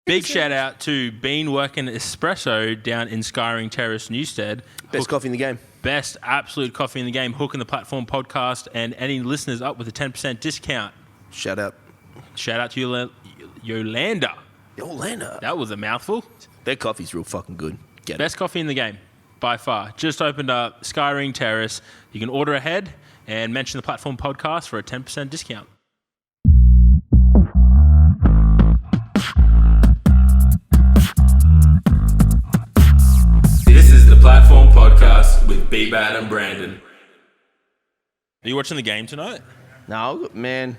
Big shout out to Bean Working Espresso down in Skyring Terrace, Newstead. Best coffee in the game. Best absolute coffee in the game. Hooking the Platform podcast, and any listeners up with a 10% discount. Shout out. Shout out to Yolanda. Yolanda. That was a mouthful. Their coffee's real fucking good. Best coffee in the game, by far. Just opened up Skyring Terrace. You can order ahead and mention the Platform podcast for a 10% discount. This is the Platform podcast with Bbad and Brandon. Are you watching the game tonight? No, man,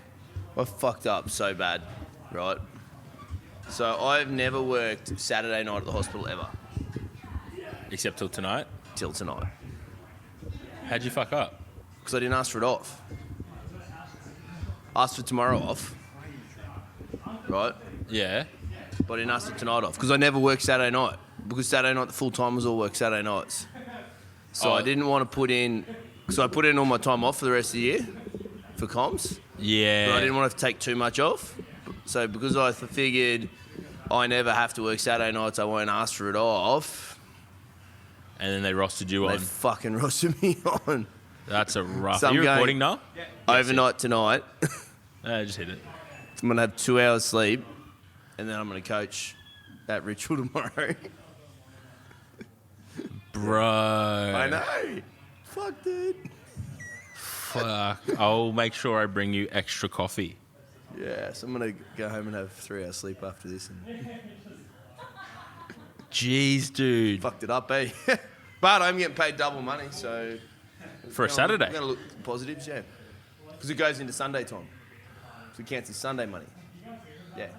I fucked up so bad, right? So I've never worked Saturday night at the hospital ever. Except till tonight? Till tonight. How'd you fuck up? Because I didn't ask for it off. Asked for tomorrow off, right? Yeah. But I didn't ask for tonight off because I never worked Saturday night. Because Saturday night, the full-timers all work Saturday nights. So I didn't want to put in... So I put in all my time off for the rest of the year for comms. Yeah. But I didn't want to take too much off. So because I figured I never have to work Saturday nights, I won't ask for it off. And then they rostered you on. They fucking rostered me on. That's a rough... So Are you recording now? Yeah. Overnight tonight. Just hit it. I'm going to have 2 hours sleep. And then I'm going to coach at Ritual tomorrow. Bro. I know. Fuck, dude. Fuck. I'll make sure I bring you extra coffee. Yeah, so I'm going to go home and have 3 hours sleep after this. And Jeez, dude. fucked it up, eh? But I'm getting paid double money, so... For a Saturday? I'm going to look at the positives, yeah. Because it goes into Sunday time. So it counts as Sunday money. Yeah.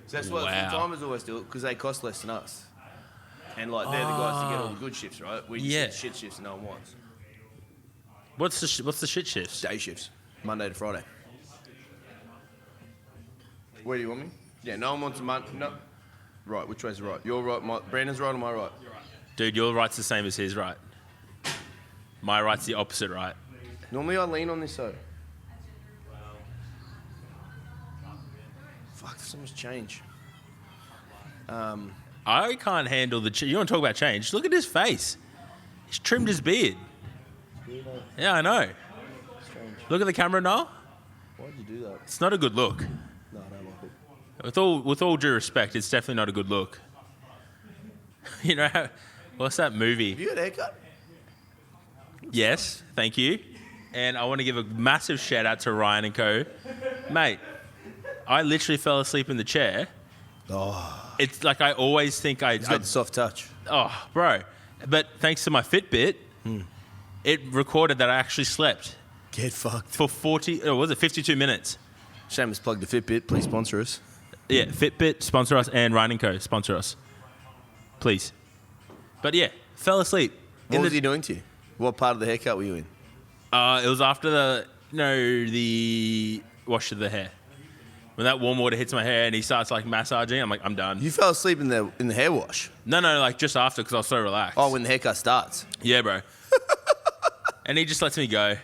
So that's why the full-timers always do it, because they cost less than us. And, like, they're the guys that get all the good shifts, right? We just get shit shifts no one wants. What's the shit shifts? Day shifts. Monday to Friday. Where do you want me? Yeah, no one wants a month. No. Right, which way's right? You're right. Brandon's right or my right? Dude, your right's the same as his right. My right's the opposite right. Normally I lean on this, though. Fuck, there's so much change. I can't handle the... You want to talk about change? Look at his face. He's trimmed his beard. Yeah, I know. Strange. Look at the camera now. Why'd you do that? It's not a good look. No, I don't like it. With all due respect, it's definitely not a good look. You know, what's that movie? Have you got a haircut? Yes, thank you. And I want to give a massive shout out to Ryan and Co. Mate, I literally fell asleep in the chair. Oh. It's like I always think He's got the soft touch. Oh, bro. But thanks to my Fitbit, it recorded that I actually slept. Get fucked. For 52 minutes. Shameless plug to Fitbit. Please sponsor us. Yeah, Fitbit, sponsor us, and Ryan & Co. sponsor us. Please. But yeah, fell asleep. What was he doing to you? What part of the haircut were you in? It was after the wash of the hair. When that warm water hits my hair and he starts like massaging, I'm like, I'm done. You fell asleep in the hair wash? No, like just after because I was so relaxed. Oh, when the haircut starts? Yeah, bro. And he just lets me go.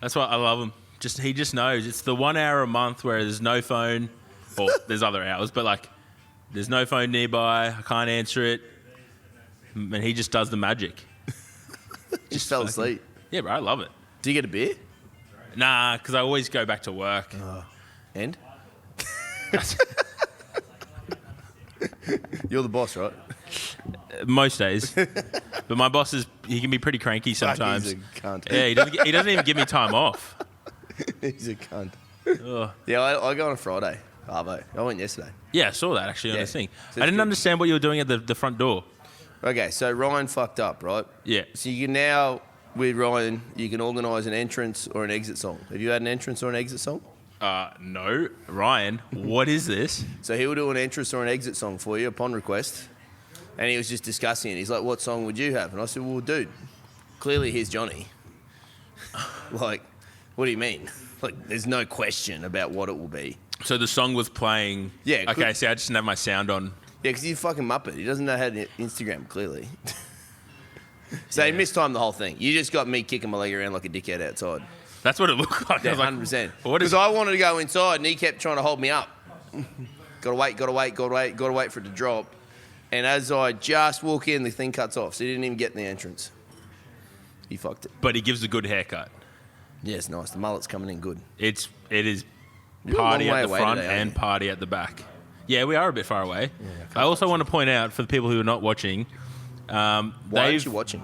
That's why I love him. He just knows. It's the 1 hour a month where there's no phone. Or there's other hours, but like there's no phone nearby. I can't answer it. And he just does the magic. Just fell asleep? Yeah, bro. I love it. Do you get a beer? Nah, because I always go back to work. And? You're the boss, right? Most days. But my boss he can be pretty cranky sometimes. He's a cunt. Yeah, he doesn't even give me time off. He's a cunt. Ugh. Yeah, I go on a Friday. Arvo. I went yesterday. Yeah, I saw that actually on the thing. So I didn't understand what you were doing at the front door. Okay, so Ryan fucked up, right? Yeah. So you can now, with Ryan, you can organise an entrance or an exit song. Have you had an entrance or an exit song? No. Ryan, what is this? So he will do an entrance or an exit song for you upon request. And he was just discussing it. He's like, what song would you have? And I said, well, dude, clearly here's Johnny. Like, what do you mean? Like, there's no question about what it will be. So the song was playing... Yeah. Okay, see, I just didn't have my sound on. Yeah, because he's a fucking Muppet. He doesn't know how to Instagram, clearly. So he mistimed the whole thing. You just got me kicking my leg around like a dickhead outside. That's what it looked like. Yeah, I was like, 100%. What is... Because I wanted to go inside and he kept trying to hold me up. Gotta wait for it to drop. And as I just walk in, the thing cuts off. So he didn't even get in the entrance. He fucked it. But he gives a good haircut. Yeah, it's nice. The mullet's coming in good. It is You're party a long way at the away front today, and aren't you? party at the back. Yeah, we are a bit far away. Yeah, I also want to point out for the people who are not watching, Why aren't you watching?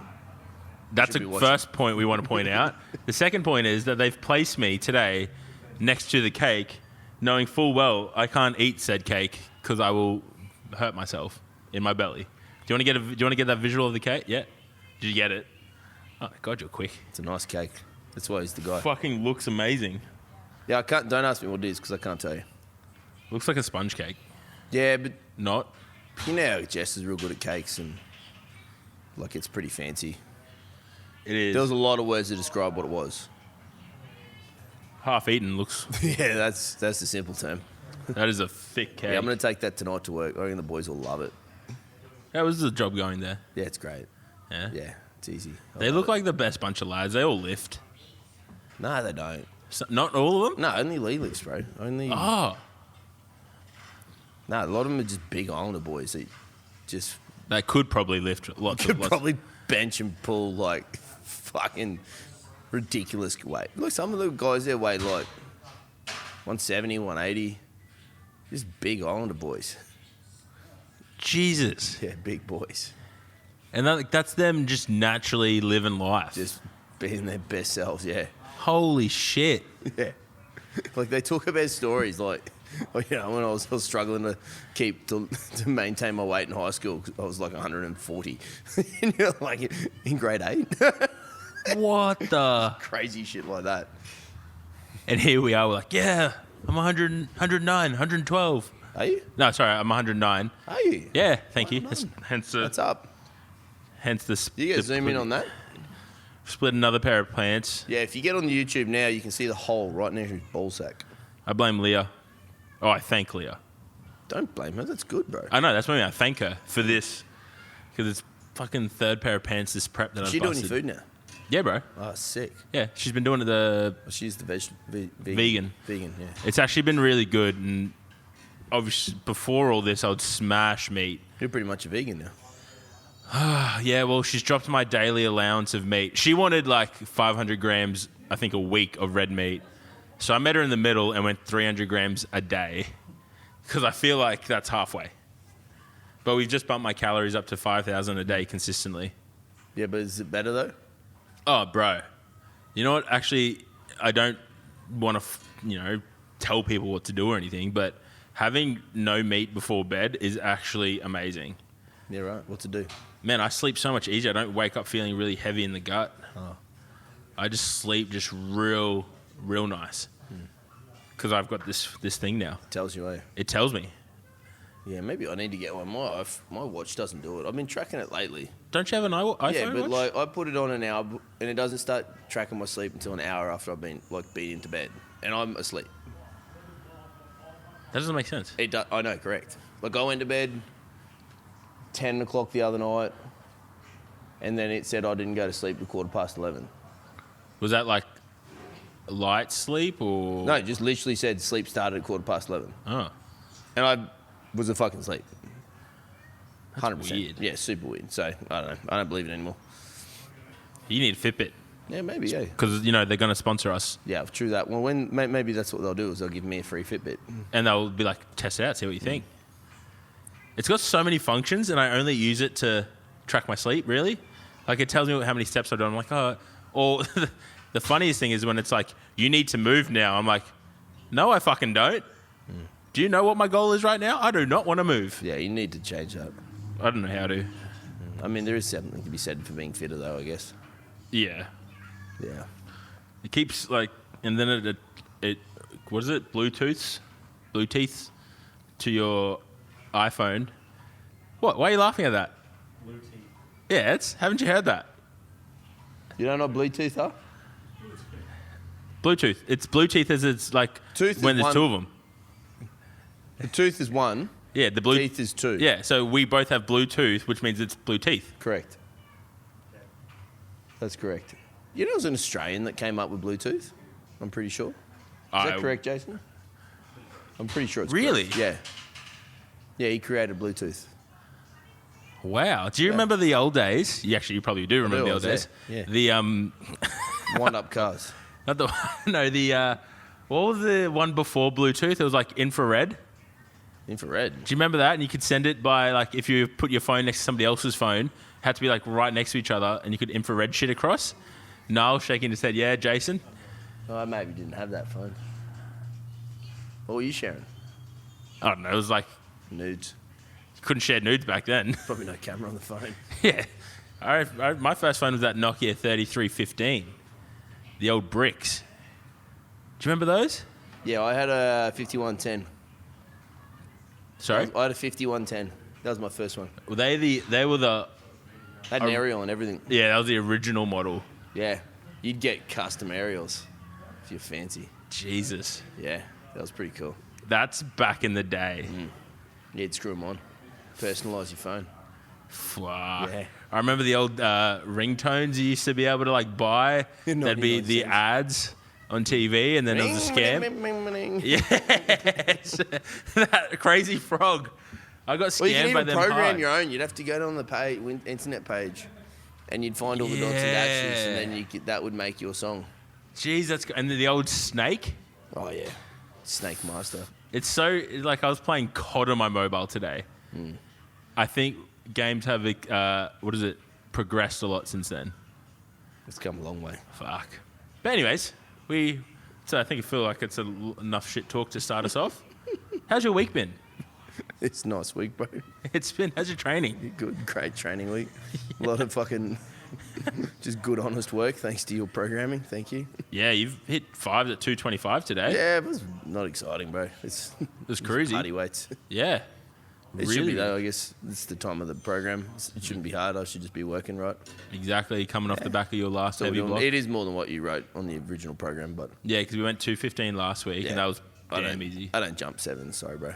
That's Should a be watching. first point we want to point out. The second point is that they've placed me today next to the cake, knowing full well I can't eat said cake because I will hurt myself in my belly. Do you want to get that visual of the cake? Yeah. Did you get it? Oh God, you're quick. It's a nice cake. That's why he's the guy. Fucking looks amazing. Yeah, I can't. Don't ask me what it is because I can't tell you. Looks like a sponge cake. Yeah, but Not. you know how Jess is real good at cakes and like it's pretty fancy. It is. There was a lot of words to describe what it was. Half eaten looks. Yeah, that's the simple term. That is a thick cake. Yeah, I'm going to take that tonight to work. I reckon the boys will love it. How was the job going there? Yeah, it's great. Yeah. Yeah, it's easy. They look like the best bunch of lads. They all lift. No, they don't. So, not all of them? No, only Lee lifts, bro. Only. Oh. No, a lot of them are just big Islander boys. They just They could probably lift lots could of lots. probably bench and pull like fucking ridiculous weight. Look, some of the guys there weigh like 170, 180. Just big Islander boys. Jesus. Yeah, big boys. And that's them just naturally living life. Just being their best selves, yeah. Holy shit. Yeah. Like they talk about stories like, well, you know, when I was struggling to maintain my weight in high school, 'cause I was like 140. And you're like in grade 8. What the? Crazy shit like that. And here we are, we're like, yeah, I'm 100, 109, 112. Are you? No, sorry, I'm 109. Are you? Yeah, thank you. Well done. Hence the, What's up? hence the... You guys zoom in on that? Split another pair of pants. Yeah, if you get on the YouTube now, you can see the hole right near his ball sack. I blame Leah. Oh, I thank Leah. Don't blame her. That's good, bro. I know, that's what I mean. I thank her for this. Because it's fucking third pair of pants, this prep that Is I've she doing your busted. food now? Yeah, bro. Oh, sick. Yeah, she's been doing the... She's the vegan. Vegan. Yeah. It's actually been really good. And obviously, before all this, I would smash meat. You're pretty much a vegan now. Yeah, well, she's dropped my daily allowance of meat. She wanted like 500 grams, I think, a week of red meat. So I met her in the middle and went 300 grams a day because I feel like that's halfway. But we've just bumped my calories up to 5,000 a day consistently. Yeah, but is it better though? Oh, bro. You know what? Actually, I don't want to, tell people what to do or anything, but having no meat before bed is actually amazing. Yeah, right. What to do? Man, I sleep so much easier. I don't wake up feeling really heavy in the gut. Oh. I just sleep just real nice. Because I've got this thing now. Tells you, eh? It tells me. Yeah, maybe I need to get one. My watch doesn't do it. I've been tracking it lately. Don't you have an iPhone Yeah, but watch? like I put it on an hour, and it doesn't start tracking my sleep until an hour after I've been beat into bed, and I'm asleep. That doesn't make sense. I know, correct. Like I went to bed 10 o'clock the other night, and then it said I didn't go to sleep till 11:15. Was that like light sleep or? No, it just literally said sleep started at 11:15, Oh, and I was a fucking sleep. that's 100%. weird. Yeah, super weird. So I don't know. I don't believe it anymore. You need a Fitbit Yeah, maybe. Yeah. because they're going to sponsor us, Yeah, true that. Well, maybe that's what they'll do is they'll give me a free Fitbit. and they'll be like, test it out, see what you think. It's got so many functions, and I only use it to track my sleep. Really, like it tells me how many steps I've done. I'm like, oh. Or the funniest thing is when it's like, you need to move now. I'm like, no, I fucking don't. Do you know what my goal is right now? I do not want to move. Yeah, you need to change that. I don't know how to. I mean, there is something to be said for being fitter, though, I guess. Yeah. Yeah. It keeps like, and then it what is it? Bluetooth to your iPhone. What? Why are you laughing at that? Bluetooth. Yeah, haven't you heard that? You don't know what Bluetooth are? Bluetooth. It's Bluetooth as it's like Tooth when is there's one. two of them. The tooth is one. Yeah, the Bluetooth. Teeth is two. Yeah, so we both have Bluetooth, which means it's blue teeth. Correct. That's correct. You know, it was an Australian that came up with Bluetooth. I'm pretty sure. Is that correct, Jason? I'm pretty sure it's Really? correct. Yeah. Yeah, he created Bluetooth. Wow. Do you remember the old days? You probably do remember the old days. Yeah. The Wind-up cars. not the what was the one before Bluetooth? It was like infrared. Infrared. Do you remember that? And you could send it by like if you put your phone next to somebody else's phone, it had to be like right next to each other, and you could infrared shit across. Niall shaking his head. Yeah, Jason. Oh, I maybe didn't have that phone. What were you sharing? I don't know. It was like Nudes. you couldn't share nudes back then. Probably no camera on the phone. Yeah. My first phone was that Nokia 3315. The old bricks. Do you remember those? Yeah, I had a 5110. Sorry? I had a 5110. That was my first one. Were they were the... I had an aerial and everything. Yeah, that was the original model. Yeah. You'd get custom aerials if you're fancy. Jesus. Yeah, that was pretty cool. That's back in the day. You'd screw them on. Personalise your phone. Fuck. Yeah. I remember the old ringtones you used to be able to like buy. That'd be the ads on TV, and then it was a scam. Yes. That crazy frog. I got scammed Well, you can by even them program hard. your own. You'd have to go on the internet page, and you'd find all the dots and dashes, and then that would make your song. Jeez, that's and the old snake. Oh yeah, Snake Master. It's so like I was playing COD on my mobile today. I think games have progressed a lot since then. It's come a long way. Fuck. But anyways, I feel like it's enough shit talk to start us off. How's your week been? It's a nice week, bro. How's your training? Good, great training week. A lot of fucking just good, honest work. Thanks to your programming. Thank you. Yeah, you've hit 5s at 225 today. Yeah, it was not exciting, bro. It was crazy. Party weights. Yeah. It should be though. I guess it's the time of the program. It shouldn't be hard. I should just be working right. Exactly. Coming off the back of your last heavy block. It is more than what you wrote on the original program, but yeah, because we went 215 last week, and that was damn easy. I don't jump 7s, sorry, bro.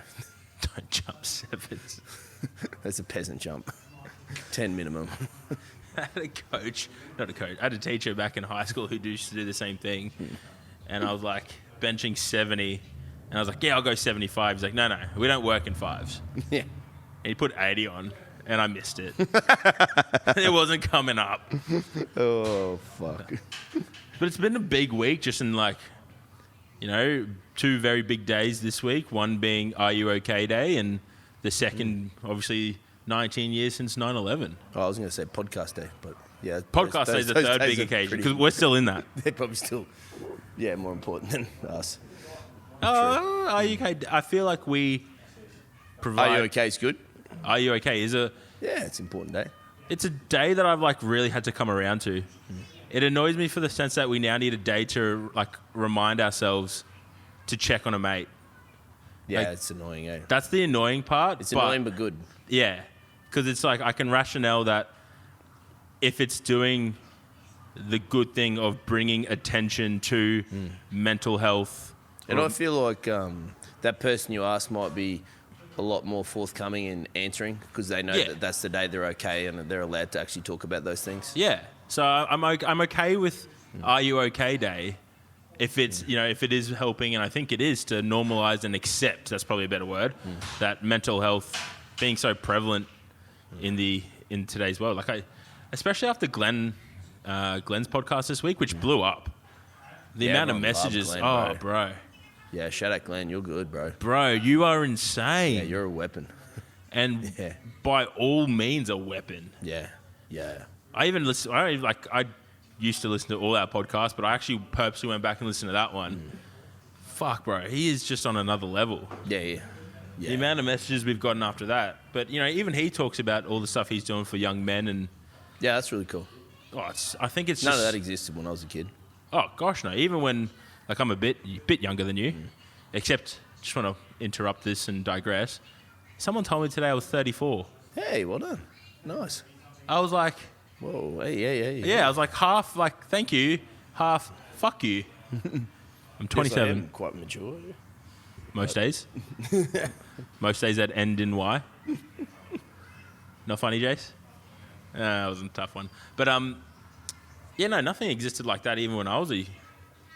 Don't jump 7s. That's a peasant jump. 10 minimum. I had I had a teacher back in high school who used to do the same thing, and I was like benching 70. And I was like, yeah, I'll go 75. He's like, no, we don't work in 5s. Yeah. And he put 80 on, and I missed it. It wasn't coming up. Oh, fuck. But it's been a big week, just in like, 2 very big days this week. One being Are You OK Day, and the second, obviously, 19 years since 9/11. Oh, I was going to say podcast day, but yeah. Podcast day is the third big occasion, because we're still in that. They're probably still, more important than us. Are You OK? I feel like we provide... Are You OK is good. Are You OK is a... Yeah, it's an important day. It's a day that I've like really had to come around to. It annoys me for the sense that we now need a day to like remind ourselves to check on a mate. Yeah, like, it's annoying, eh? That's the annoying part. It's annoying but good. Yeah, because it's like I can rationale that if it's doing the good thing of bringing attention to mental health. And I feel like that person you asked might be a lot more forthcoming in answering because they know that that's the day they're okay and they're allowed to actually talk about those things. Yeah. So I'm okay with Are You OK Day if it's, if it is helping, and I think it is, to normalize and accept, that's probably a better word, that mental health being so prevalent in today's world. Like especially after Glenn's podcast this week, which blew up. The amount of messages. Glenn, bro. Yeah, shout out Glenn. You're good, bro. Bro, you are insane. Yeah, you're a weapon. And by all means, a weapon. Yeah, yeah. I even listen. I used to listen to all our podcasts, but I actually purposely went back and listened to that one. Fuck, bro, he is just on another level. Yeah. The amount of messages we've gotten after that. But even he talks about all the stuff he's doing for young men, and yeah, that's really cool. I think it's none just, of that existed when I was a kid. Oh gosh, no. Even when I'm a bit younger than you, except just want to interrupt this and digress. Someone told me today I was 34. Hey, well done. Nice. I was like, whoa, hey. Yeah, I was like half like thank you, half fuck you. I'm 27. Yes, I am quite mature. Most days. Most days that end in Y. Not funny, Jace? That was a tough one. But nothing existed like that even when I was a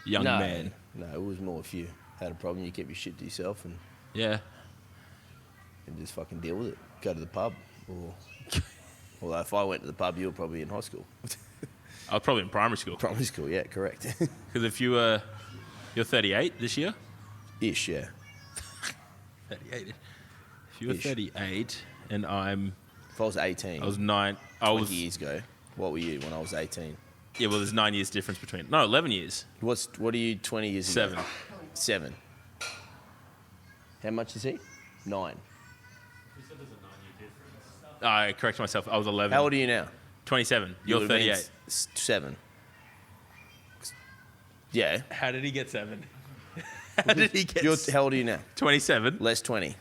young man. No, it was more if you had a problem, you kept your shit to yourself, and yeah. and just fucking deal with it. Go to the pub, or although if I went to the pub, you were probably in high school. I was probably in primary school. Primary school, yeah, correct. Because if you're 38 this year? Ish, yeah. 38. If you were 38 and I'm... If I was 18... I was 9... 20 years ago. What were you when I was 18? Yeah, well, there's 9 years difference between... No, 11 years. What are you 20 years ago? 7. How much is he? 9. You said there's a 9-year difference. I correct myself. I was 11. How old are you now? 27. You're 38. 7. Yeah. How did he get 7? How did he get... How old are you now? 27. Less 20.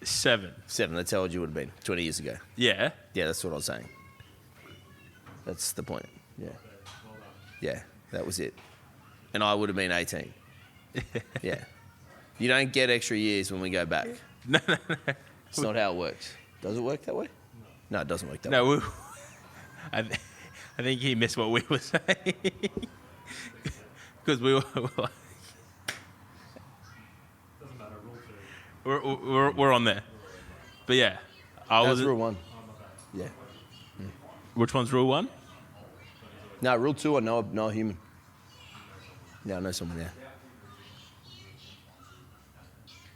7. 7. That's how old you would have been 20 years ago. Yeah. Yeah, that's what I was saying. That's the point. Yeah. Well done. Yeah, that was it. And I would have been 18. Yeah. You don't get extra years when we go back. No. It's not how it works. Does it work that way? No, it doesn't work that way. No, I think he missed what we were saying. Because we were like... Doesn't matter, rule 2. We're on there. But yeah. That's rule 1. Yeah. Which one's rule 1? No, rule 2, I know a human. Yeah, I know someone there.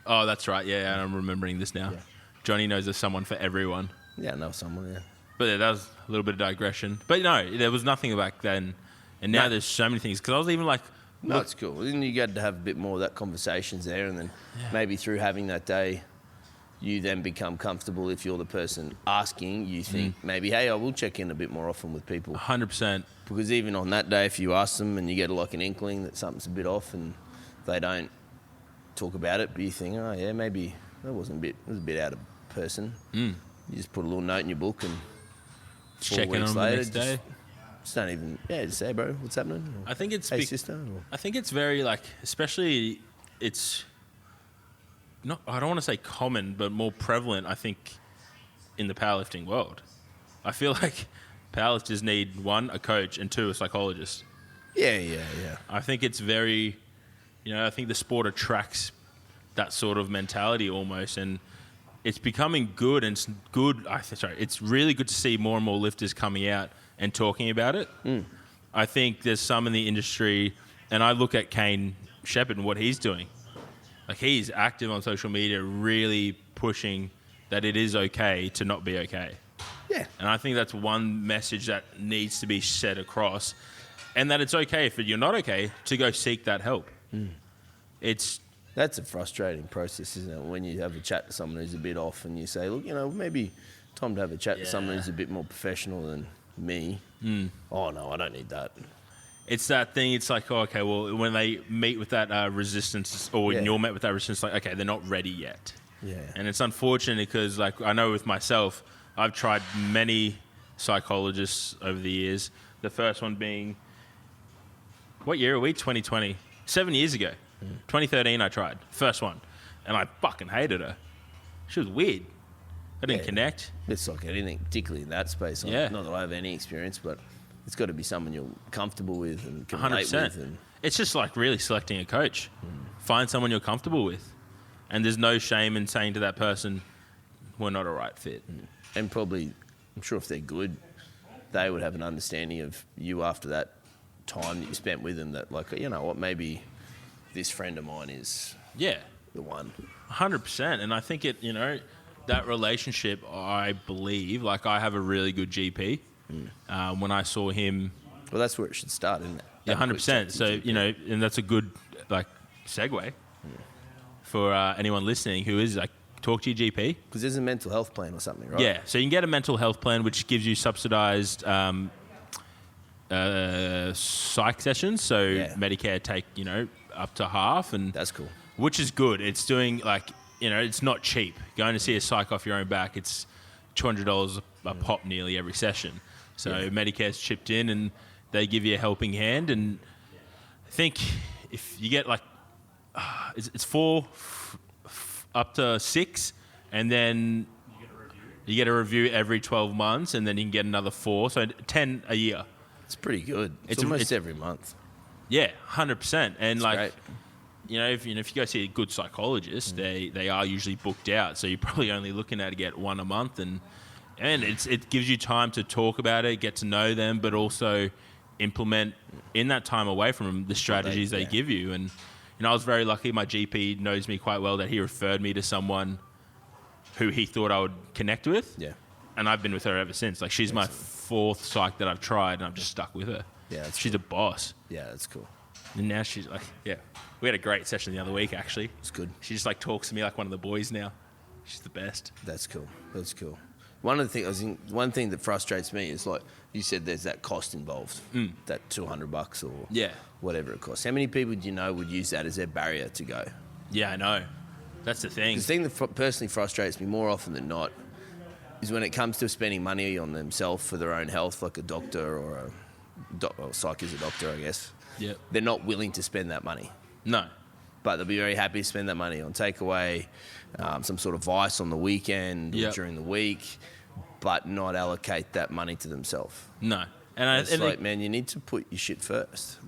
Oh, that's right. Yeah, I'm remembering this now. Yeah. Johnny knows there's someone for everyone. Yeah, I know someone there. But yeah, that was a little bit of digression. But no, there was nothing back then. And now there's so many things. Because I was even like... No, it's cool. Then you get to have a bit more of that conversations there, and then maybe through having that day, you then become comfortable. If you're the person asking, you think maybe, hey, I will check in a bit more often with people. 100%. Because even on that day, if you ask them and you get like an inkling that something's a bit off and they don't talk about it, but you think, oh yeah, maybe that was a bit out of person. You just put a little note in your book and 4 Check in weeks on later, the next day. just don't even, just say, bro, what's happening? Or, I think it's... hey, sister. Or, I think it's very like, especially it's not, I don't want to say common, but more prevalent, I think, in the powerlifting world. I feel like powerlifters need 1, a coach, and 2, a psychologist. yeah. I think it's very, I think the sport attracts that sort of mentality almost, and it's becoming good, and it's really good to see more and more lifters coming out and talking about it. I think there's some in the industry, and I look at Kane Shepherd and what he's doing. Like, he's active on social media, really pushing that it is okay to not be okay. Yeah. And I think that's one message that needs to be said across, and that it's okay if you're not okay to go seek that help. That's a frustrating process, isn't it? When you have a chat to someone who's a bit off and you say, look, maybe time to have a chat to someone who's a bit more professional than me. Oh, no, I don't need that. It's that thing, it's like, oh, okay, well, when they meet with that resistance, or when you're met with that resistance, like, okay, they're not ready yet. Yeah. And it's unfortunate because, like, I know with myself, I've tried many psychologists over the years. The first one being, what year are we? 2020. 7 years ago. 2013 I tried. First one. And I fucking hated her. She was weird. I didn't connect. It's like anything, particularly in that space. Not that I have any experience, but it's got to be someone you're comfortable with and can relate 100%. with. And it's just like really selecting a coach. Find someone you're comfortable with. And there's no shame in saying to that person, we're not a right fit. And probably, I'm sure if they're good, they would have an understanding of you after that time that you spent with them, that, like, you know what, maybe this friend of mine is the one. 100%. And I think it, that relationship, I believe, like, I have a really good GP. When I saw him... Well, that's where it should start, isn't it? Yeah, 100%. So, and that's a good, like, segue for anyone listening who is, like, talk to your GP. Because there's a mental health plan or something, right? Yeah. So you can get a mental health plan, which gives you subsidized psych sessions. So Medicare take, up to half. And that's cool. Which is good. It's doing, like, it's not cheap. Going to see a psych off your own back, it's $200 a pop nearly every session. So Medicare's chipped in and they give you a helping hand. And I think if you get, like, it's 4 up to 6, and then you get a review every 12 months, and then you can get another 4, so 10 a year. It's pretty good. It's almost every month. Yeah, 100%. And it's like, great. if you go see a good psychologist, they are usually booked out. So you're probably only looking at to get one a month, and it gives you time to talk about it, get to know them, but also implement in that time away from them the strategies they give you. And I was very lucky. My GP knows me quite well, that he referred me to someone who he thought I would connect with. Yeah. And I've been with her ever since. Like, she's my fourth psych that I've tried, and I'm just stuck with her. Yeah, she's a boss. Yeah, that's cool. And now she's like, we had a great session the other week, actually. It's good. She just like talks to me like one of the boys now. She's the best. That's cool. That's cool. One thing that frustrates me is, like you said, there's that cost involved, that $200 or whatever it costs. How many people do you know would use that as their barrier to go? Yeah, I know. That's the thing. The thing that personally frustrates me more often than not is when it comes to spending money on themselves for their own health, like a doctor or psych is a doctor, I guess. Yeah. They're not willing to spend that money. No. But they'll be very happy to spend that money on takeaway, some sort of vice on the weekend or during the week, but not allocate that money to themselves. No. Man, you need to put your shit first.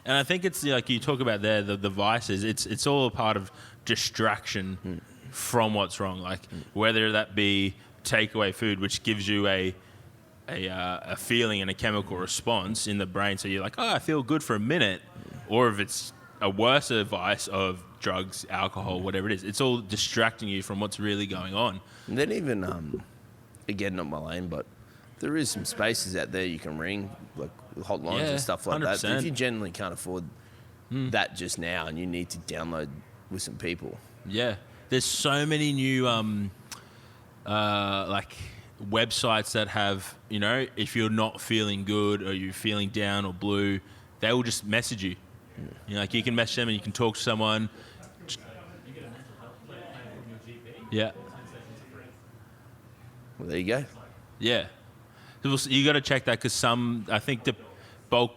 And I think it's like you talk about there, the vices, it's all a part of distraction from what's wrong. Like whether that be takeaway food, which gives you a feeling and a chemical response in the brain. So you're like, I feel good for a minute. Or if it's a worse vice of drugs, alcohol, whatever it is, it's all distracting you from what's really going on. And then even, again, not my lane, but there is some spaces out there you can ring, like hotlines and stuff like 100%. that. But if you generally can't afford that just now and you need to download with some people. Yeah. There's so many new websites that have, if you're not feeling good or you're feeling down or blue, they will just message you. Like you can message them and you can talk to someone. You get a mental health plan from your GP. Yeah. 10 sessions are free. Well, there you go. Yeah. You got to check that because I think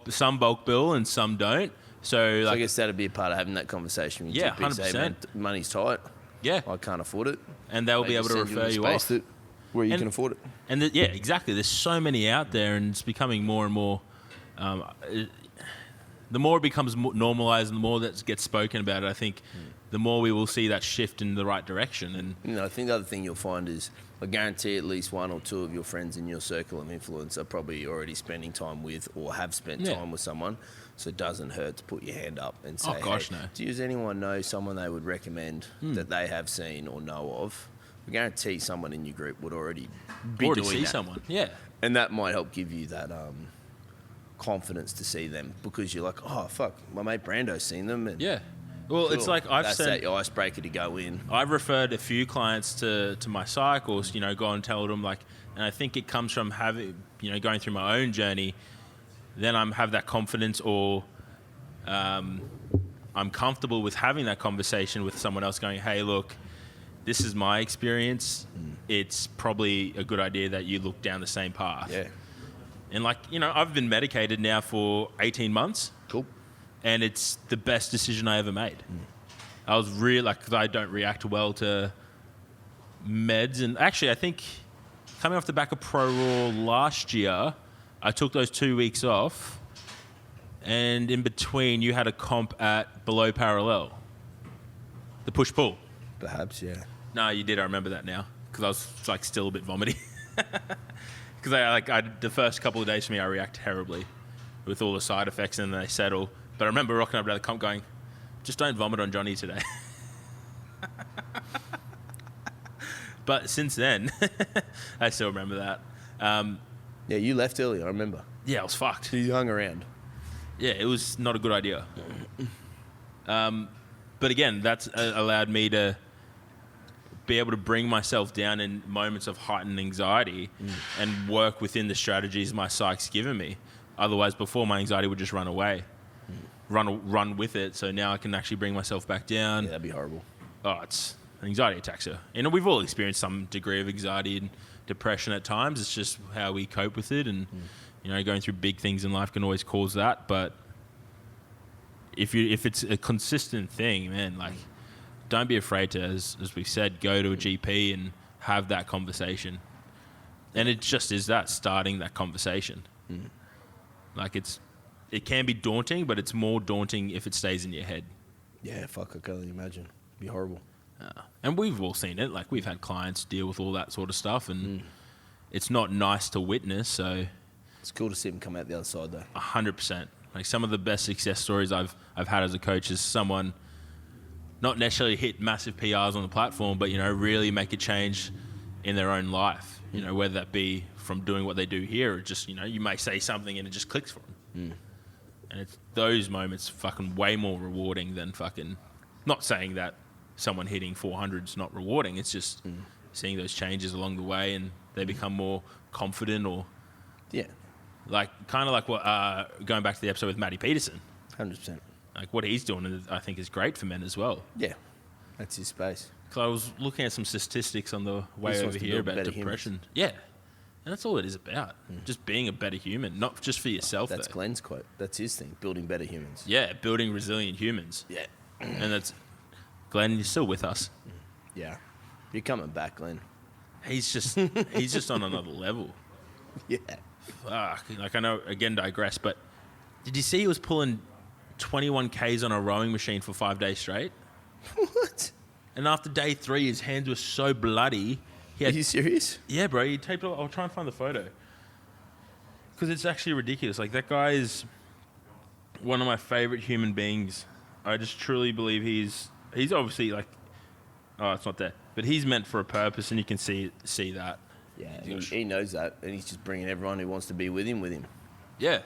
some bulk bill and some don't. So I guess that'd be a part of having that conversation with your GP. 100%. Say, man, money's tight. Yeah. I can't afford it. And they'll be able to refer you off. Where you can afford it. And exactly. There's so many out there, and it's becoming more and more. The more it becomes normalized, and the more that gets spoken about it, I think the more we will see that shift in the right direction. And I think the other thing you'll find is, I guarantee at least one or two of your friends in your circle of influence are probably already spending time with or have spent time with someone. So it doesn't hurt to put your hand up and say, no. Does anyone know someone they would recommend that they have seen or know of? I guarantee someone in your group would already doing that. Someone. Yeah. And that might help give you that confidence to see them, because you're like, oh, fuck, my mate Brando's seen them. And yeah. Well, it's like that's that icebreaker to go in. I've referred a few clients to my psych, or go and tell them, like, and I think it comes from having, going through my own journey. Then I have that confidence, or I'm comfortable with having that conversation with someone else, going, hey, look, this is my experience. It's probably a good idea that you look down the same path. Yeah. And I've been medicated now for 18 months. Cool. And it's the best decision I ever made. I was really, because I don't react well to meds. And actually, I think coming off the back of Pro Raw last year, I took those 2 weeks off. And in between, you had a comp at below parallel. The push-pull. Perhaps, yeah. No, you did. I remember that now. Because I was, still a bit vomity. Because the first couple of days for me, I react terribly with all the side effects, and then they settle. But I remember rocking up to the comp going, just don't vomit on Jonny today. But since then, I still remember that. Yeah, you left early, I remember. Yeah, I was fucked. You hung around. Yeah, it was not a good idea. But again, that's allowed me to be able to bring myself down in moments of heightened anxiety and work within the strategies my psych's given me. Otherwise, before, my anxiety would just run away, run with it. So now I can actually bring myself back down. Yeah, that'd be horrible. Oh, it's anxiety attacks. And we've all experienced some degree of anxiety and depression at times. It's just how we cope with it. And, going through big things in life can always cause that. But if it's a consistent thing, man, don't be afraid to, as we've said, go to a GP and have that conversation. And it just is that, starting that conversation. It can be daunting, but it's more daunting if it stays in your head. Yeah, fuck, I can only imagine. It'd be horrible. And we've all seen it. Like, we've had clients deal with all that sort of stuff, and it's not nice to witness. So, It's cool to see him come out the other side, though. 100%. Like, some of the best success stories I've had as a coach is someone not necessarily hit massive PRs on the platform, but, you know, really make a change in their own life. You know, whether that be from doing what they do here, or just, you know, you may say something and it just clicks for them. And it's those moments fucking way more rewarding than fucking, not saying that someone hitting 400 is not rewarding. It's just seeing those changes along the way, and they become more confident, or like kind of like what going back to the episode with Matty Peterson. 100%. Like, what he's doing, I think, is great for men as well. Yeah, that's his space. Because I was looking at some statistics on the way He just over wants to here build about better depression. humans. Yeah, and that's all it is about. Just being a better human, not just for yourself. That's though. Glenn's quote. That's his thing, building better humans. Yeah, building resilient humans. Yeah. And that's Glenn. You're still with us. Yeah. You're coming back, Glenn. He's just on another level. Yeah. Fuck. Like, I know, again, digress, but did you see he was pulling 21 Ks on a rowing machine for 5 days straight? What? And after day 3, his hands were so bloody. He Are had, you serious? yeah, bro. He taped it. I'll try and find the photo. Because it's actually ridiculous. Like, that guy is one of my favorite human beings. I just truly believe he's obviously like, oh, it's not there, but he's meant for a purpose, and you can see that. Yeah, he knows that, and he's just bringing everyone who wants to be with him. Yeah,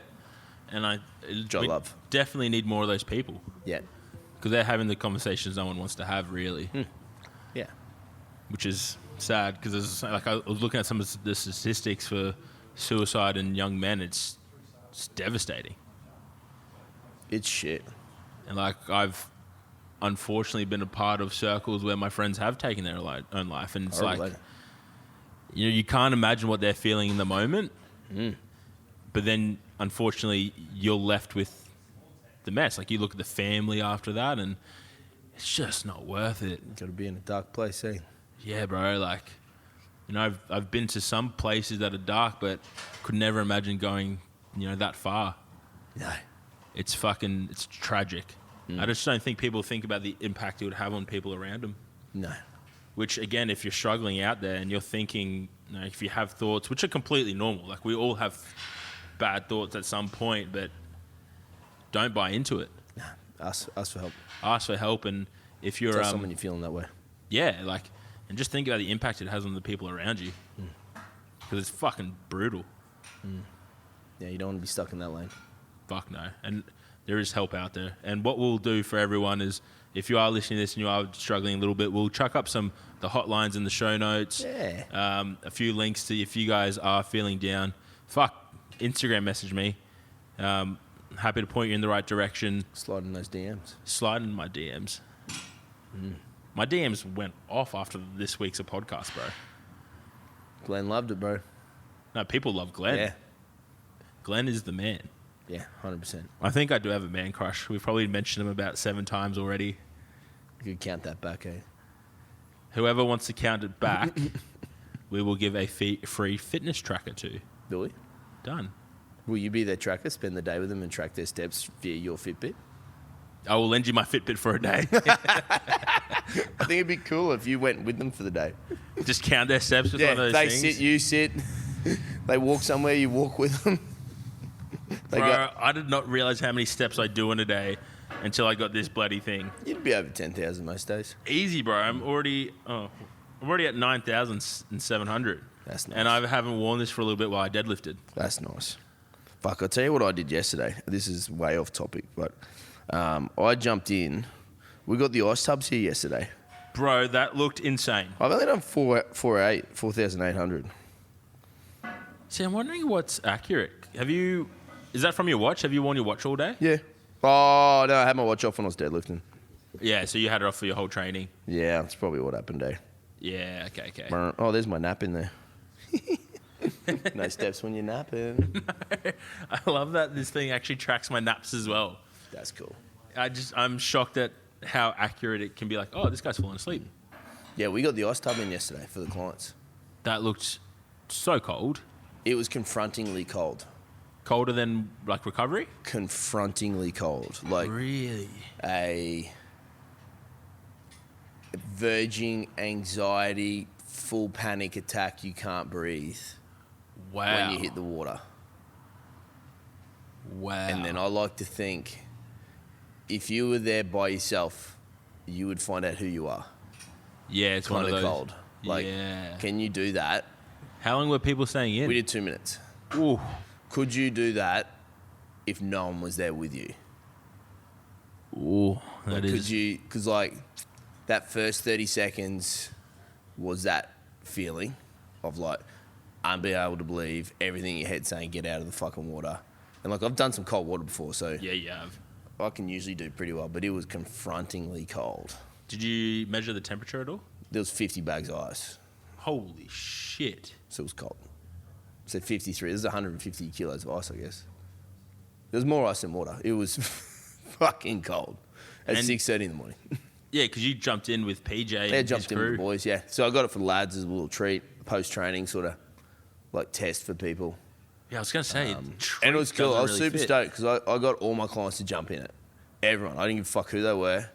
and we love. definitely need more of those people, Yeah. because they're having the conversations no one wants to have, really. Yeah. Which is sad, because like, I was looking at some of the statistics for suicide in young men. It's devastating. It's shit. And like, I've unfortunately been a part of circles where my friends have taken their own life, and it's Horrible, like, you know, you can't imagine what they're feeling in the moment, but then unfortunately you're left with the mess. Like, you look at the family after that, and it's just not worth it. Got to be in a dark place, eh? Yeah, bro. Like, you know, I've been to some places that are dark, but could never imagine going, you know, that far. No. It's tragic. I just don't think people think about the impact it would have on people around them. No. Which, again, if you're struggling out there and you're thinking, you know, if you have thoughts, which are completely normal, like, we all have bad thoughts at some point, but don't buy into it. Nah. Ask for help. Ask for help, and if you're Tell someone you're feeling that way. yeah, like, and just think about the impact it has on the people around you, because it's fucking brutal. Yeah, you don't want to be stuck in that lane. Fuck no. And there is help out there. And what we'll do for everyone is, if you are listening to this and you are struggling a little bit, we'll chuck up the hotlines in the show notes. Yeah. A few links to, if you guys are feeling down, Instagram message me. Happy to point you in the right direction. Slide in those DMs. Slide in my DMs. My DMs went off after this week's podcast, bro. Glenn loved it, bro. No, people love Glenn. Yeah. Glenn is the man. Yeah, 100%. I think I do have a man crush. We've probably mentioned him about 7 times already. You could count that back, eh? Whoever wants to count it back, we will give a free fitness tracker to. Do we? Done. Will you be their tracker, spend the day with them and track their steps via your Fitbit? I will lend you my Fitbit for a day. I think it'd be cool if you went with them for the day. Just count their steps with one of those they things. sit, you sit. They walk somewhere, you walk with them. Bro, I did not realize how many steps I do in a day until I got this bloody thing. You'd be over 10,000 most days. Easy, bro. I'm already at 9,700. That's nice. And I haven't worn this for a little bit while I deadlifted. That's nice. Fuck, I'll tell you what I did yesterday. This is way off topic, but I jumped in. We got the ice tubs here yesterday. Bro, that looked insane. I've only done 4,800. See, I'm wondering what's accurate. Is that from your watch? Have you worn your watch all day? Yeah. Oh, no, I had my watch off when I was deadlifting. Yeah, so you had it off for your whole training. Yeah, that's probably what happened, eh? Yeah, okay. Oh, there's my nap in there. No steps when you're napping. I love that this thing actually tracks my naps as well. That's cool. I'm shocked at how accurate it can be. Like, oh, this guy's falling asleep. Yeah, we got the ice tub in yesterday for the clients. That looked so cold. It was confrontingly cold. Colder than, like, recovery? Confrontingly cold. Like Really? a verging anxiety, full panic attack, you can't breathe Wow. when you hit the water. Wow. And then I like to think if you were there by yourself, you would find out who you are. Yeah, it's one Kind of of those. cold. Like, yeah. can you do that? How long were people staying in? We did 2 minutes. Ooh. Could you do that if no one was there with you? Ooh. Like, That is. could you? Because like that first 30 seconds was that feeling of like unbeing able to believe everything in your head saying get out of the fucking water. And like I've done some cold water before, so Yeah, you have. I can usually do pretty well. But it was confrontingly cold. Did you measure the temperature at all? There was 50 bags of ice, Holy shit. so it was cold. So 53. There's 150 kilos of ice, I guess. There was more ice than water. It was fucking cold at And- 6:30 in the morning. Yeah, because you jumped in with PJ Yeah, and his jumped in with crew. the boys, yeah. So I got it for the lads as a little treat, post-training sort of like test for people. Yeah, I was going to say. And it was cool. I was super stoked because I got all my clients to jump in it. Everyone. I didn't give a fuck who they were.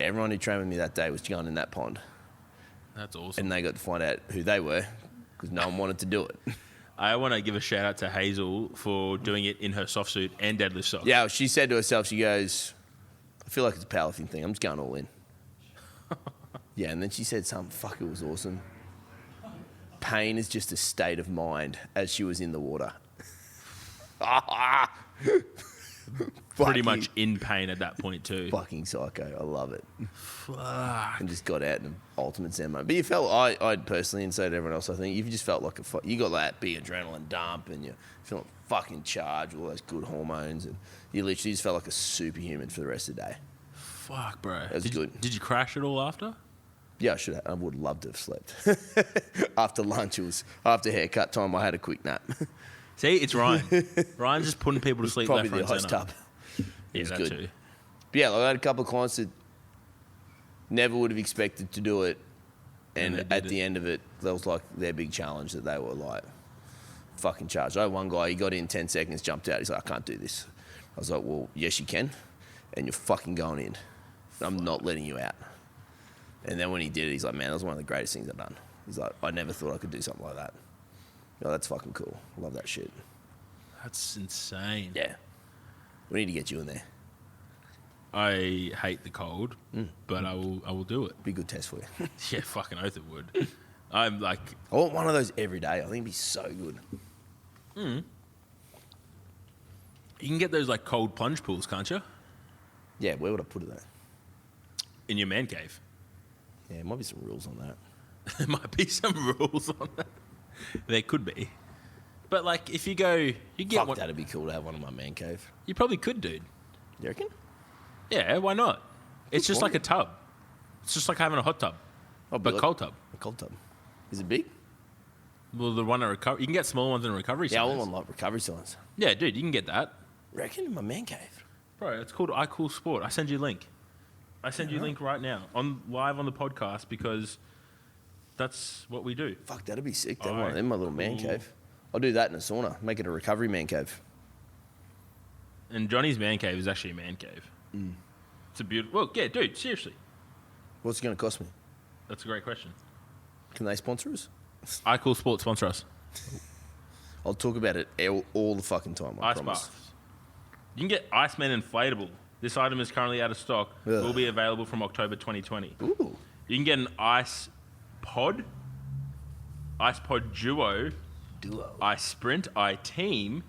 Everyone who trained with me that day was going in that pond. That's awesome. And they got to find out who they were because no one wanted to do it. I want to give a shout out to Hazel for doing it in her soft suit and deadlift socks. Yeah, she said to herself, she goes, I feel like it's a powerlifting thing. I'm just going all in. Yeah, and then she said something, fuck, it was awesome. Pain is just a state of mind as she was in the water. Pretty much in pain at that point too. Fucking psycho. I love it. Fuck. And just got out in an ultimate zen mode. But you felt, I personally, and so did everyone else, I think, you just felt like you got that big adrenaline dump and you're feeling fucking charged, all those good hormones, and you literally just felt like a superhuman for the rest of the day. Fuck, bro. was Did good. Did you crash it all after? Yeah, I would love to have slept. After lunch, it was after haircut time, I had a quick nap. See, it's Ryan. Ryan's just putting people to sleep Probably left, the right, ice centre. tub. Yeah, was that good. too. But yeah, like I had a couple of clients that never would have expected to do it. And And they at did the it. end of it, that was like their big challenge that they were like fucking charged. I had one guy, he got in 10 seconds, jumped out. He's like, I can't do this. I was like, well, yes, you can. And you're fucking going in. I'm not letting you out. And then when he did it, he's like, man, that was one of the greatest things I've done. He's like, I never thought I could do something like that. Oh, that's fucking cool. I love that shit. That's insane. Yeah. We need to get you in there. I hate the cold, but I will do it. Be a good test for you. Yeah, fucking oath it would. I'm like, I want one of those every day. I think it'd be so good. you can get those like cold plunge pools, can't you? Yeah, where would I put it though? In your man cave. Yeah, there might be some rules on that. There might be some rules on that. There could be. But like, if you go, you get Fuck, one. that'd be cool to have one in my man cave. You probably could, dude. You reckon? Yeah, why not? It's Good just point. like a tub. It's just like having a hot tub, Oh, but like cold tub. A cold tub. Is it big? Well, the one at recovery, you can get small ones in recovery. Yeah, I centers. want one like recovery signs. Yeah, dude, you can get that. Reckon in my man cave. Bro, it's called iCool Sport. I send you a link. I send you a link right now on live on the podcast because that's what we do. Fuck, that'd be sick. That Alright, one in my little man cool. cave. I'll do that in a sauna. Make it a recovery man cave. And Johnny's man cave is actually a man cave. It's a beautiful. Well, yeah, dude, seriously, What's it going to cost me? that's a great question. Can they sponsor us? iCool Sport sponsor us. I'll talk about it all the fucking time. I Ice promise. baths. You can get Iceman Inflatable. This item is currently out of stock. Ugh. Will be available from October 2020. Ooh. You can get an Ice Pod, Ice Pod Duo, Duo. Ice Sprint, iTeam,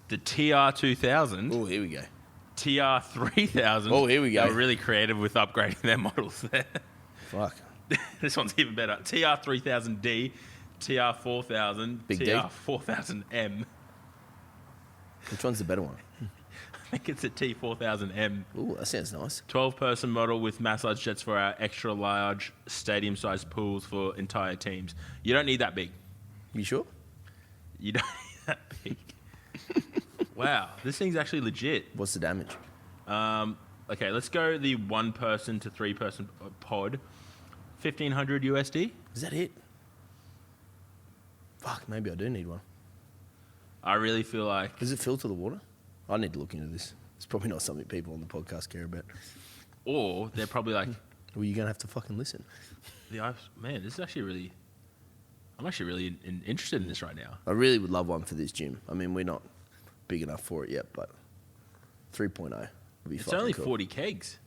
the TR2000, Oh, here we go. TR3000. Oh, here we go. They were really creative with upgrading their models there. Fuck. This one's even better. TR3000D, TR4000, Big D? TR4000M. Which one's the better one? I think it's a T4000M. Ooh, that sounds nice. 12-person model with massage jets for our extra large stadium-sized pools for entire teams. You don't need that big. You sure? You don't need that big. Wow, this thing's actually legit. What's the damage? Okay, let's go the 1-person to 3-person pod. 1,500 USD. Is that it? Fuck, maybe I do need one. I really feel like, Does it filter the water? I need to look into this. It's probably not something people on the podcast care about. or they're probably like Well, you're going to have to fucking listen. Man, this is actually really... I'm actually really interested in this right now. I really would love one for this gym. I mean, we're not big enough for it yet, but 3.0 would be It's fucking only cool. 40 kegs.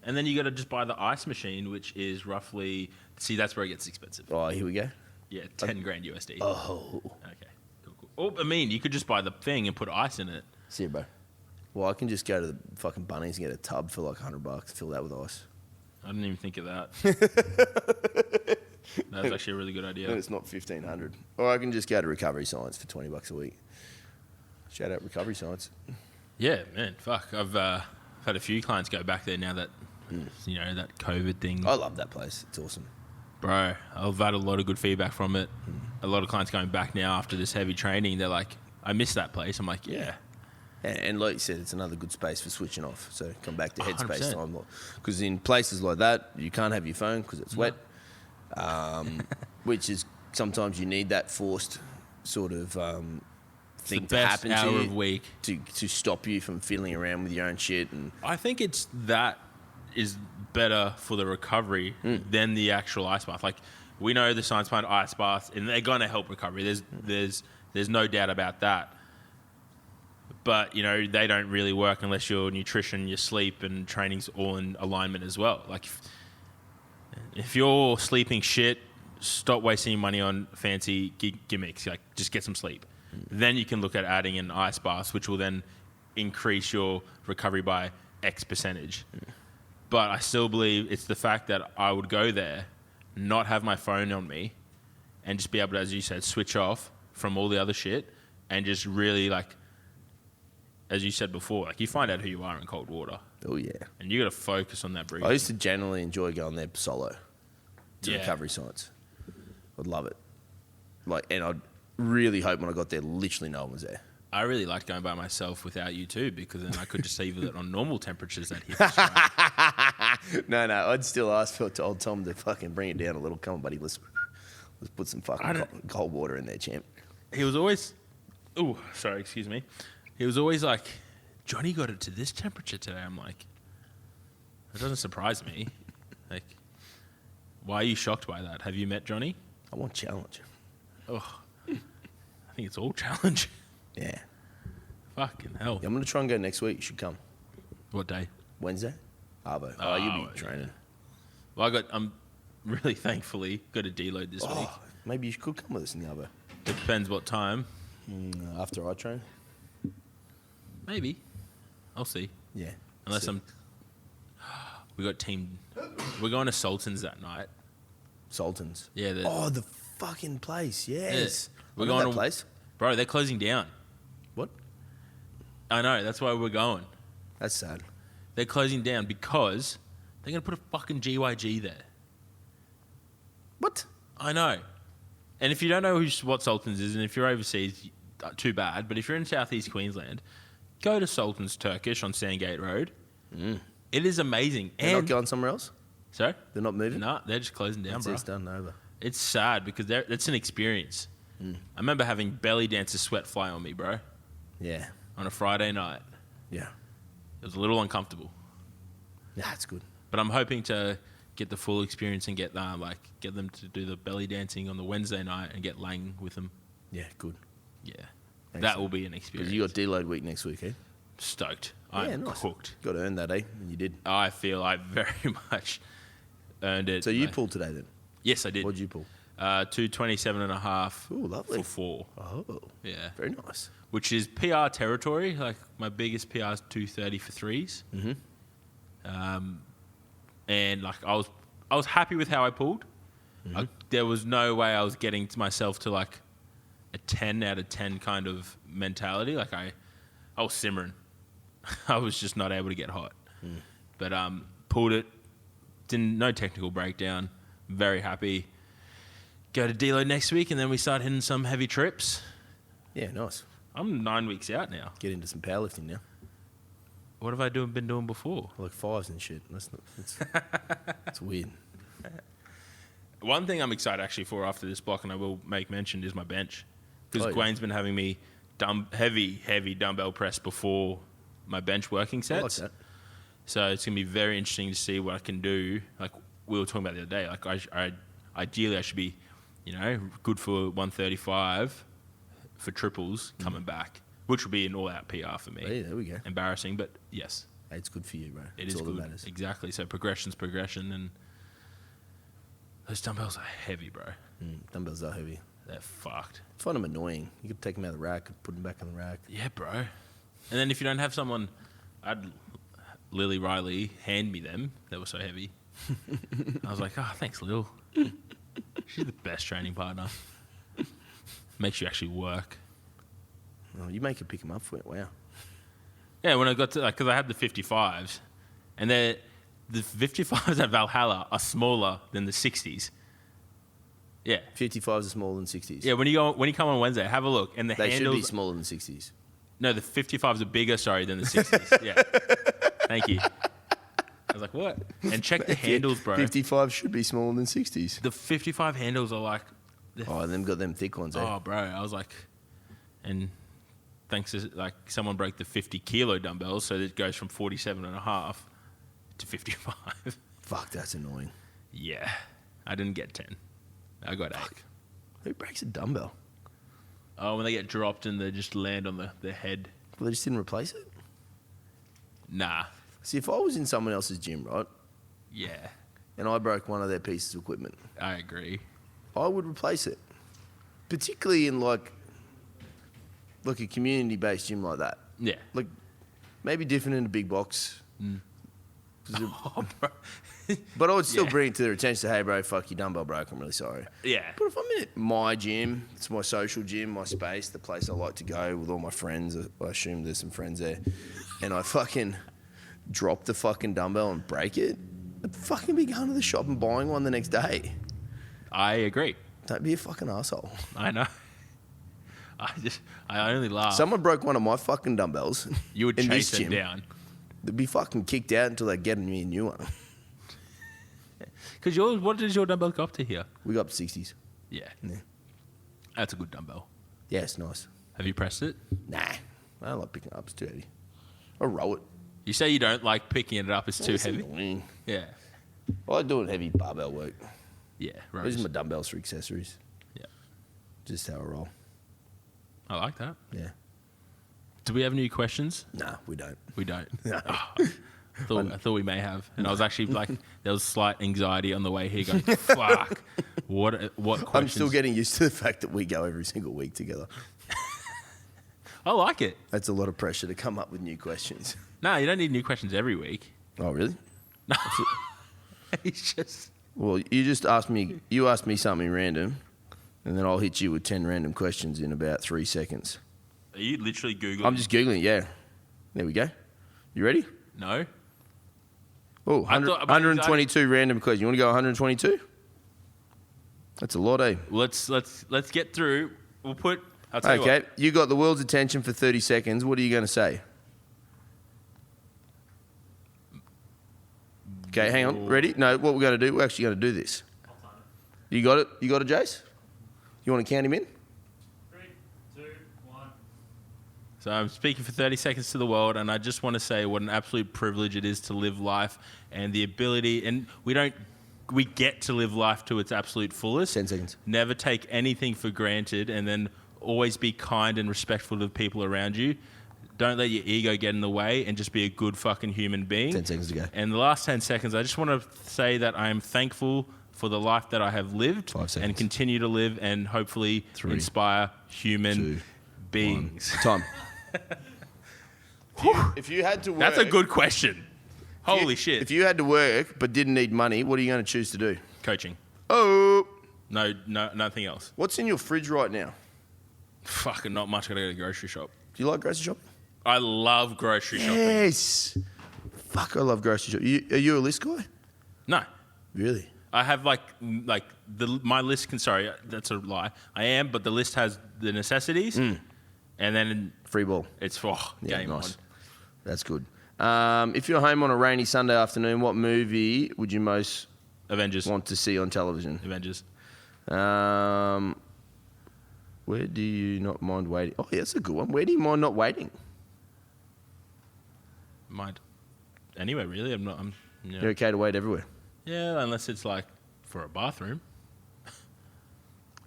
And then you got to just buy the ice machine, which is roughly... See, that's where it gets expensive. Oh, here we go. Yeah, 10 grand USD. Oh. Okay, cool. Oh, I mean, you could just buy the thing and put ice in it. See you, bro. Well, I can just go to the fucking Bunnings and get a tub for like $100, fill that with ice. I didn't even think of that. That's actually a really good idea. And it's not 1,500. Or I can just go to Recovery Science for $20 a week. Shout out Recovery Science. Yeah, man, fuck. I've had a few clients go back there now that, that COVID thing. I love that place. It's awesome. Bro, I've had a lot of good feedback from it. A lot of clients going back now after this heavy training. They're like, I miss that place. I'm like, yeah. And like you said, it's another good space for switching off. So come back to headspace 100%. time. Because in places like that, you can't have your phone because it's wet. Which is sometimes you need that forced sort of thing to happen hour to you of week to stop you from fiddling around with your own shit. And I think it's that is better for the recovery than the actual ice bath. Like, we know the science behind ice baths, and they're going to help recovery. There's no doubt about that. But, they don't really work unless your nutrition, your sleep, and training's all in alignment as well. Like, if you're sleeping shit, stop wasting your money on fancy gimmicks. Like, just get some sleep. Then you can look at adding an ice bath, which will then increase your recovery by X percentage. But I still believe it's the fact that I would go there, not have my phone on me, and just be able to, as you said, switch off from all the other shit and just really, like, as you said before, like, you find out who you are in cold water. oh yeah, And you got to focus on that breathing. I used to generally enjoy going there solo to Yeah. Recovery Science. I'd love it. And I'd really hope when I got there, literally no one was there. I really liked going by myself without you too, because then I could just leave it on normal temperatures that hit us, right? No, I'd still ask for old Tom to fucking bring it down a little. Come on, buddy, let's put some fucking cold water in there, champ. He was always... Oh, sorry, excuse me. He was always like, Johnny got it to this temperature today. I'm like, that doesn't surprise me. Like, why are you shocked by that? Have you met Johnny? I want challenge. Oh, I think it's all challenge. Yeah. Fucking hell. I'm going to try and go next week. You should come. What day? Wednesday? Arvo. Oh, You'll be okay. training. Well, I'm really thankfully got a deload this week. Maybe you could come with us in the Arvo. Depends what time. After I train? Maybe. I'll see. Yeah. Unless Sick. We're going to Sultan's that night. Sultans. Yeah. The fucking place. Yes. We're I know going that to place. Bro, they're closing down. What? I know. That's why we're going. That's sad. They're closing down because they're going to put a fucking GYG there. What? I know. And if you don't know what Sultan's is, and if you're overseas, too bad. But if you're in southeast Queensland, go to Sultan's Turkish on Sandgate Road. It is amazing. They're not going somewhere else? Sorry? They're not moving? No, they're just closing down, bro. It's done over. It's sad because it's an experience. I remember having belly dancer sweat fly on me, bro, Yeah. on a Friday night. Yeah. It was a little uncomfortable. Yeah, it's good. But I'm hoping to get the full experience and get them to do the belly dancing on the Wednesday night and get Lang with them. Yeah, good. Yeah. Excellent. That will be an Because experience. you got deload week next week, eh? Stoked. I'm nice. cooked. Got to earn that, eh? And you did. I feel I very much earned it. So you pulled today then? Yes, I did. What'd you pull? 227.5. Ooh, lovely. For 4. Oh, Yeah. very nice. Which is PR territory. Like, my biggest PR is 230 for 3s. And like I was happy with how I pulled. There was no way I was getting to myself to like a 10 out of 10 kind of mentality. Like I was simmering. I was just not able to get hot. But pulled it. No technical breakdown. Very happy. Go to deload next week, and then we start hitting some heavy trips. Yeah, nice. I'm 9 weeks out now. Get into some powerlifting now. What have I been doing before? Like fives and shit. It's weird. One thing I'm excited actually for after this block, and I will make mention, is my bench. Because Oh, yeah. Gwen's been having me heavy dumbbell press before my bench working I like sets. that. So it's going to be very interesting to see what I can do. Like we were talking about the other day, like ideally I should be, good for 135 for triples coming back, which would be an all-out PR for me. Yeah, there we go. Embarrassing, but yes. Hey, it's good for you, bro. It is all good. that matters. Exactly. So progression's progression, and those dumbbells are heavy, bro. Dumbbells are heavy. They're fucked. I find them annoying. You could take them out of the rack and put them back on the rack. Yeah, bro. And then if you don't have someone, Lily Riley hand me them. They were so heavy. I was like, oh, thanks, Lil. She's the best training partner. Makes you actually work. Oh, you make her pick them up for it. Wow. Yeah, when I got to, because I had the 55s, and the 55s at Valhalla are smaller than the 60s. Yeah. 55s are smaller than 60s. Yeah, when you come on Wednesday, have a look. And the They handles... should be smaller than 60s. No, the 55s are bigger, than the 60s. Yeah. Thank you. I was like, what? And check the handles, bro. 55 should be smaller than 60s. The 55 handles are like... Oh, and they've got them thick ones, eh? Oh, bro. I was like... And thanks to, someone broke the 50-kilo dumbbells, so it goes from 47.5 to 55. Fuck, that's annoying. Yeah. I didn't get 10. I got 8. Who breaks a dumbbell? Oh, when they get dropped and they just land on the head. Well, they just didn't replace it? Nah. See, if I was in someone else's gym, right, Yeah. and I broke one of their pieces of equipment, I agree. I would replace it. Particularly in, like a community-based gym like that. Yeah. Like, maybe different in a big box. Oh, bro. But I would still Yeah. bring it to their attention, say, hey, bro, fuck your dumbbell broke. I'm really sorry. Yeah. But if I'm in my gym, it's my social gym, my space, the place I like to go with all my friends. I assume there's some friends there. And I fucking drop the fucking dumbbell and break it, I'd fucking be going to the shop and buying one the next day. I agree. Don't be a fucking asshole. I know. I only laugh. Someone broke one of my fucking dumbbells. You would in chase this them gym. down. They'd be fucking kicked out until they get me a new one. Because what does your dumbbell go up to here? We got up to 60s. Yeah. Yeah. That's a good dumbbell. Yeah, it's nice. Have you pressed it? Nah, I don't like picking it up. It's too heavy. I roll it. You say you don't like picking it up. It's too It's heavy. annoying. Yeah. I like doing heavy barbell work. Yeah. I Right. use my dumbbells for accessories. Yeah. Just how I roll. I like that. Yeah. Do we have any questions? Nah, we don't. We don't. No. I thought we may have, and I was actually like, there was slight anxiety on the way here, going, "Fuck, what questions?" I'm still getting used to the fact that we go every single week together. I like it. That's a lot of pressure to come up with new questions. No, you don't need new questions every week. Oh, really? No, it's just Well, you asked me something random, and then I'll hit you with 10 random questions in about 3 seconds. Are you literally Googling? I'm just Googling, yeah. There we go. You ready? No. Oh, I thought- 122 random questions. You want to go 122? That's a lot, eh? Let's get through. We'll put. I'll tell you Okay, what. you got the world's attention for 30 seconds. What are you going to say? Okay, hang on. Ready? No, what we're going to do, we're actually going to do this. You got it? You got it, Jace? You want to count him in? 3, 2, 1. So I'm speaking for 30 seconds to the world, and I just want to say what an absolute privilege it is to live life and the ability, and we get to live life to its absolute fullest. 10 seconds. Never take anything for granted, and then always be kind and respectful to the people around you. Don't let your ego get in the way, and just be a good fucking human being. 10 seconds to go. And the last 10 seconds, I just want to say that I am thankful for the life that I have lived 5 seconds. and continue to live, and hopefully 3, inspire human 2, beings. Time. If you had to work... That's a good question. Holy shit. If you had to work but didn't need money, what are you going to choose to do? Coaching. Oh, No, nothing else. what's in your fridge right now? Fucking not much. I gotta go to the grocery shop. Do you like grocery shopping? I love grocery shopping. Yes. Fuck, I love grocery shopping. Are you a list guy? No. Really? I have my list can, sorry, that's a lie. I am, but the list has the necessities and then Free ball. it's for game nice. on. That's good. If you're home on a rainy Sunday afternoon, what movie would you most Avengers. want to see on television? Avengers. Where do you not mind waiting? Oh, yeah, that's a good one. Where do you mind not waiting? Mind. anywhere really. You're okay to wait everywhere. Yeah, unless it's like for a bathroom.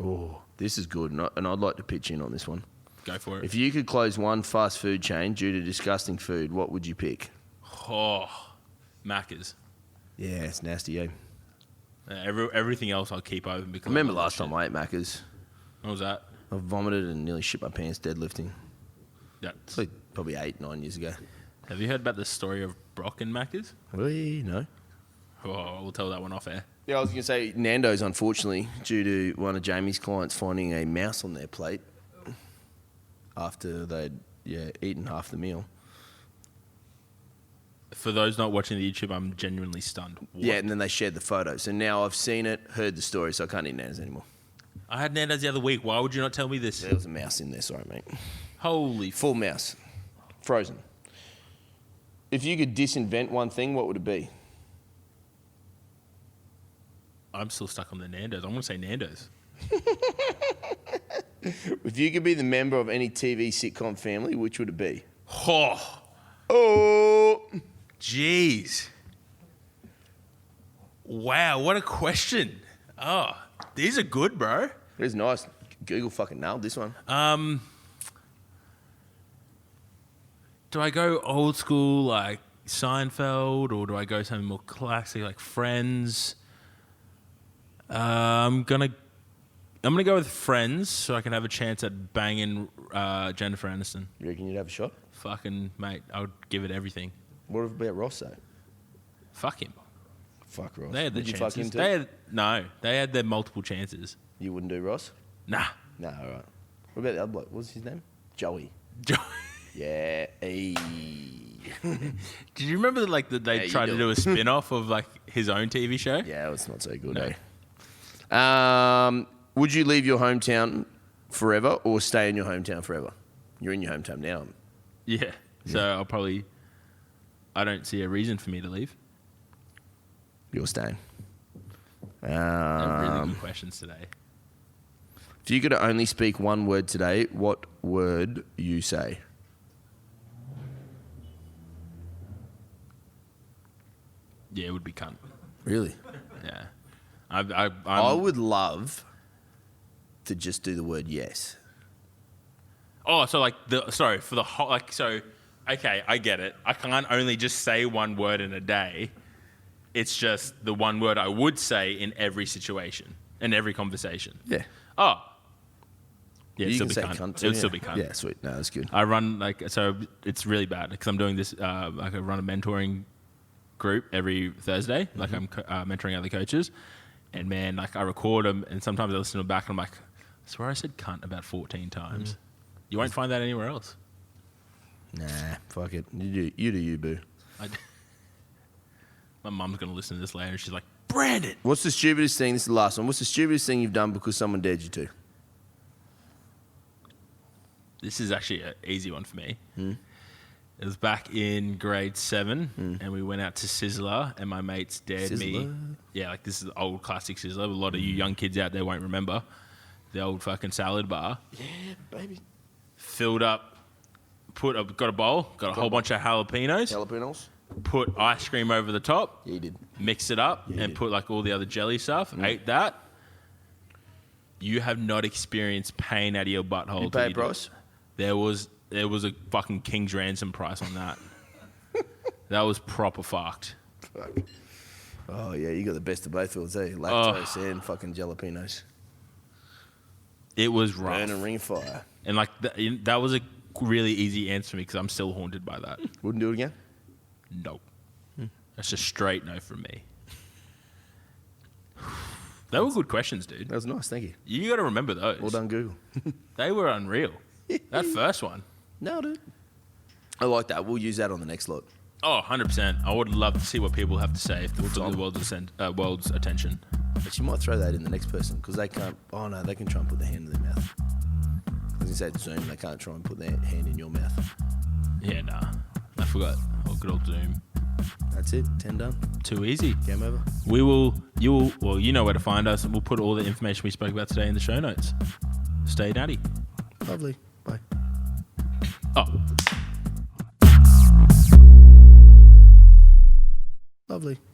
Oh, this is good, and I'd like to pitch in on this one. Go for it. If you could close one fast food chain due to disgusting food, what would you pick? Oh, Macca's. Yeah, it's nasty, eh? Everything else I'll keep open because I remember last time I ate Macca's. What was that? I vomited and nearly shit my pants deadlifting. That's, It's like probably 8-9 years ago. have you heard about the story of Brock and Macca's? Really? No. Oh, we'll tell that one off air. Yeah, I was going to say Nando's, unfortunately, due to one of Jamie's clients finding a mouse on their plate after they'd eaten half the meal. For those not watching the YouTube, I'm genuinely stunned. What? Yeah, and then they shared the photo. So now I've seen it, heard the story, so I can't eat Nando's anymore. I had Nando's the other week. Why would you not tell me this? There was a mouse in there, sorry, mate. Holy Full mouse. Frozen. If you could disinvent one thing, what would it be? I'm still stuck on the Nando's. I'm going to say Nando's. If you could be the member of any TV sitcom family, which would it be? Oh, jeez. Wow, what a question. Oh, these are good, bro. It is nice. Google fucking nailed this one. Do I go old school like Seinfeld, or do I go something more classic like Friends? I'm gonna go with Friends, so I can have a chance at banging Jennifer Aniston. You reckon you'd have a shot? Fucking mate, I would give it everything. What about Ross, though? Fuck him. Fuck Ross. They had the Would you chances. fuck him too? They had their multiple chances. You wouldn't do Ross? Nah. No, all right. What about the other bloke? What's his name? Joey. Yeah. Did you remember like that they tried to do a spin-off of like his own TV show? Yeah, it's not so good, No. eh? Would you leave your hometown forever or stay in your hometown forever? You're in your hometown now. Yeah. So I don't see a reason for me to leave. You're staying. They're really good questions today. If you could only speak one word today, what word you say? Yeah, it would be cunt. Really? Yeah. I would love to just do the word yes. Oh, so like for the whole okay, I get it. I can't only just say one word in a day. It's just the one word I would say in every situation, in every conversation. Yeah. Oh. Yeah, you it'd can still say be cunt. cunt too, It would still be cunt. Yeah, sweet. No, that's good. I run so it's really bad because I'm doing this I run a mentoring group every Thursday. Like I'm mentoring other coaches, and man, like I record them, and sometimes I listen to them back, and I'm like, I swear I said cunt about 14 times. You won't find that anywhere else. Nah, fuck it. You do you, boo. My mum's gonna listen to this later, and she's like, Brandon. What's the stupidest thing? This is the last one. What's the stupidest thing you've done because someone dared you to? This is actually an easy one for me. It was back in grade 7, and we went out to Sizzler, and my mates dared me. Sizzler? Yeah, like this is the old classic Sizzler. A lot of you young kids out there won't remember. The old fucking salad bar. Yeah, baby. Filled up, got a bowl, got a whole bunch of jalapenos, Jalapenos? put ice cream over the top, Yeah, you did. mixed it up, Yeah, you and did. put like all the other jelly stuff. Ate that. You have not experienced pain out of your butthole. You till pay a do price? it. There was a fucking king's ransom price on that. That was proper fucked. Fuck. Oh, yeah, you got the best of both worlds, eh? Lactose and fucking jalapenos. It was rough. Burn and ring of fire. And like that was a really easy answer for me because I'm still haunted by that. Wouldn't do it again? No. That's a straight no from me. They were good questions, dude. That was nice, thank you. You got to remember those. Well done, Google. They were unreal. That first one. No, dude. I like that. We'll use that on the next lot. Oh, 100%. I would love to see what people have to say for the world's attention. But you might throw that in the next person because they can't. Oh, no, they can try and put their hand in their mouth. I was going to say Zoom, they can't try and put their hand in your mouth. Yeah, nah. I forgot. Oh, good old Zoom. That's it. 10 done. Too easy. Game over. You know where to find us, and we'll put all the information we spoke about today in the show notes. Stay natty. Lovely. Bye. Oh. Lovely.